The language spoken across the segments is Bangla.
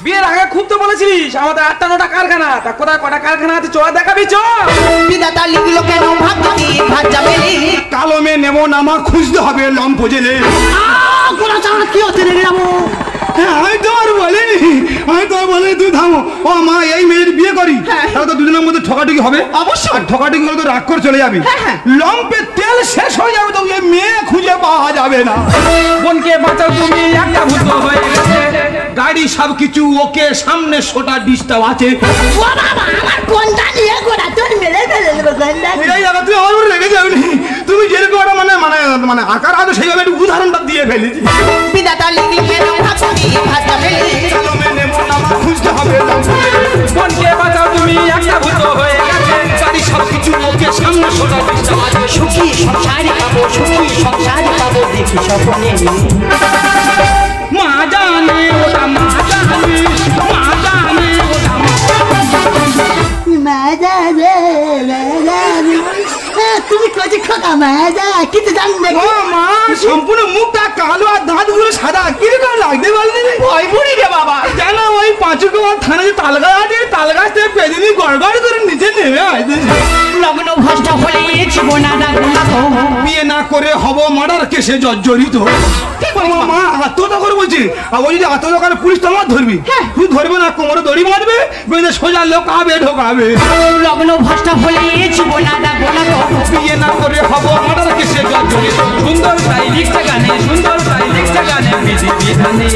বিয়ের আগে খুব তো বলেছিলিস আমাদের 8টা 9টা কারখানা, তা কোথায় কটা কারখানা আছে চল দেখাবি চ। বিধাতা লিখলো কেন ভাবছি ভাত যাবে কালো মেয়ে নেবো না, আমার খুঁজতে হবে লম্প জেলে। কোনা চাওয়া কি হচ্ছে রে রামু? আমি তোমার বলি তুই থামো। ও মা, এই মেয়ের বিয়ে করি তাহলে তো দুদিনের মধ্যে ঠকাঠকি হবে। অবশ্যই। আর ঠকাঠকি হলে তো রাগ করে চলে যাবি। লম্পে তেল শেষ হয়ে যাবে তো এই মেয়ে খুঁজে পাওয়া যাবে না। বোনকে বাঁচাও তুমি একটা ভূত হয়ে গেছে। গাড়ি সবকিছু ওকে, সামনে সোটা ডিস্টার্ব আছে। ও বাবা, আমার কোনটা নিয়ে গোড়া তোর মেরে ফেলে দেবো কোনটা। এটাই জায়গা তুই আমার উপরে রেগে যাবি। তুমি যেরকম একটা মানে মানে মানে আকার আছে সেইভাবে একটু উদাহরণটা দিয়ে ফেলেছি। বিধাতা লিখলো কেন ভাবছি ভাত যাবে কালো মেয়ে নেবো না, আমার খুঁজতে হবে লম্প জেলে। বোনকে বাঁচাও তুমি একটা ভূত হয়ে গেছে। গাড়ি সবকিছু ওকে, সামনে সোটা ডিস্টার্ব আছে। সুখী সংসারে পাবো, সুখী সংসারে পাবো দেখি স্বপ্নে। মা জানে ওটা, মা জানে, মা জানে ওটা। তুমি কচি খোকা মাজা কিন্তু জানবে ও মা, সম্পূর্ণ মুখটা কালো আর দাঁতগুলো সাদা, কিরকম লাগতে বলতে? ভয় বুড়ি রে বাবা। জানো ওই পাঁচুকুমার থানায় যে তাল গাছ আছে, তাল গাছ থেকে পেদিনি গড়গড় করে নিচে নেমে আসছে। লগ্ন ভ্রষ্ট হলে জীবন বিয়ে না করে হব মার্ডার কেসে জর্জরিত। মা আত্মহত্যা করে বলছি, আর ওই যদি আত্মহত্যা করে পুলিশ তো আমার ধরবি। তুই ধরবে না, কোমরে দড়ি মারবে, বেঁধে সোজা লোকাবে ঢোকাবে। লগ্ন ভ্রষ্ট হলে জীবন বিয়ে না করে হব মার্ডার কেসে জর্জরিত। সুন্দর তাই লিখছে গানে, সুন্দর তাই লিখছে গানে বিধি বিধানে।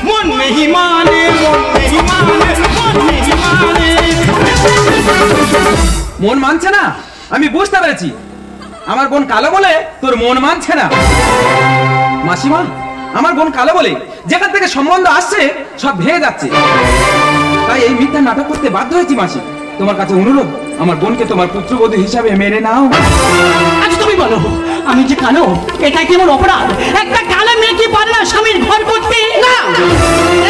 মন নেহি মানে, মন নেহি মানে, মন নেহি মানে। মন মানছে না, আমি বুঝতে পেরেছি। আমার বোন কালো বলে তোর মন মানছে না। মাসিমা, আমার বোন কালো বলে যেখান থেকে সম্বন্ধ আসছে সব ভেঙে যাচ্ছে, তাই এই মিথ্যা নাটক করতে বাধ্য হয়েছি। মাসি, তোমার কাছে অনুরোধ, আমার বোনকে তোমার পুত্রবধূ হিসাবে মেনে নাও। আজ তুমি বলো, আমি যে কালো এটা কেমন অপরাধ? একটা কালো মেয়ে কি পারে না স্বামীর ঘর করতে? না,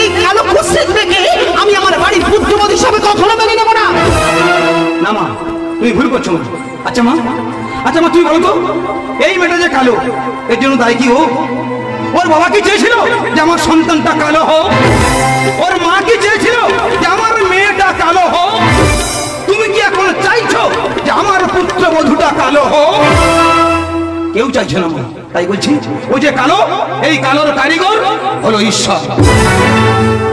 এই কালো কুৎসিত মেয়েকে আমি আমার বাড়ির পুত্রবধূ হিসাবে কখনো মেনে নেব না। না মা, তুমি ভুল করছো। আচ্ছা মা, আচ্ছা মা, তুই বলো তো, এই মেয়েটা যে কালো, এর জন্য দায় কি ও? ওর বাবা কি চেয়েছিল যে আমার সন্তানটা কালো হোক? ওর মা কি চেয়েছিল যে আমার মেয়েটা কালো হোক? তুমি কি এখন চাইছো যে আমার পুত্রবধূটা কালো হোক? কেউ চাইছে না মা, তাই বলছি ও যে কালো, এই কালোর কারিগর হলো ঈশ্বর।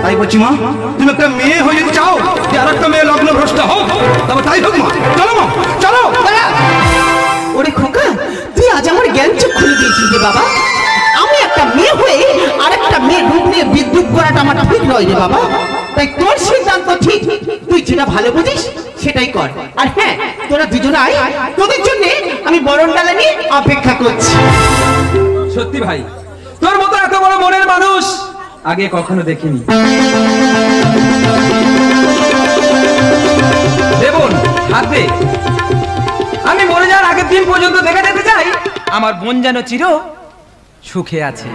তাই বলছি মা, তুমি একটা মেয়ে হয়ে যদি চাও যে আর একটা মেয়ে লগ্ন ভ্রষ্ট হোক, তবে তাই হোক মা। চলো মা, চলো। ওরে খোকা, তুই আজ আমার জ্ঞান চোখ খুলে দিয়েছিস রে বাবা। আমি একটা মেয়ে হয়ে আর একটা মেয়ে রূপ নিয়ে বিদ্রুপ করাটা আমার ঠিক নয় রে বাবা। তাই তোর সিদ্ধান্ত ঠিক, তুই যেটা ভালো বুঝিস সেটাই কর। আর হ্যাঁ, তোরা দুজনাই, তোদের জন্য আমি বরণ ডালা নিয়ে অপেক্ষা করছি। সত্যি ভাই, তোর মতো এত বড় মনের মানুষ আগে কখনো দেখিনি। দেবন হাত দে। আমি মরে যাওয়ার আগের দিন পর্যন্ত দেখে যেতে চাই আমার বোন যেন চির সুখে আছে।